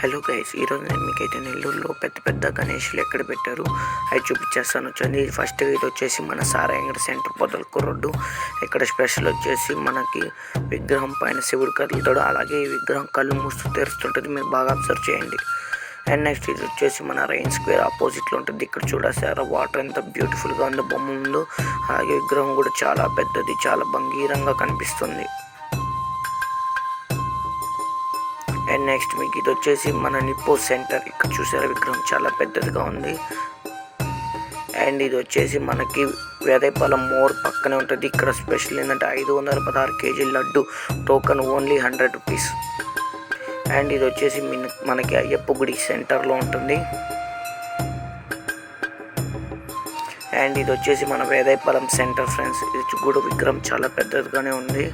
Hello guys, ఈరోజు నేను మీకైతే నెల్లూరులో పెద్ద గణేషులు ఎక్కడ పెట్టారు అవి చూపించేస్తాను. వచ్చండి ఫస్ట్ ఇది వచ్చేసి మన సారాయంగడి సెంటర్ పొదలకు రోడ్డు. ఇక్కడ స్పెషల్ వచ్చేసి మనకి విగ్రహం పైన శివుడు కదులుతాడు, అలాగే ఈ విగ్రహం కళ్ళు మూస్తూ తెరుస్తుంటుంది, మీరు బాగా అబ్జర్వ్ చేయండి. అండ్ నెక్స్ట్ ఇది వచ్చేసి మన రైన్ స్క్వేర్ ఆపోజిట్లో ఉంటుంది. ఇక్కడ చూడసారా వాటర్ ఎంత బ్యూటిఫుల్గా ఉందో బొమ్మ ఉందో, అలాగే విగ్రహం కూడా చాలా పెద్దది, చాలా భంగీరంగా కనిపిస్తుంది. అండ్ నెక్స్ట్ మీకు ఇది వచ్చేసి మన నిప్పో సెంటర్. ఇక్కడ చూసారా విగ్రహం చాలా పెద్దదిగా ఉంది. అండ్ ఇది వచ్చేసి మనకి వేదైపాలెం మోర్ పక్కనే ఉంటుంది. ఇక్కడ స్పెషల్ ఏంటంటే 516 kg laddu token only 100 rupees. And ఇది వచ్చేసి మనకి అయ్యప్ప గుడి సెంటర్లో ఉంటుంది. అండ్ ఇది వచ్చేసి మన వేదైపాలెం సెంటర్ ఫ్రెండ్స్. ఇది కూడా విగ్రహం చాలా పెద్దదిగానే ఉంది.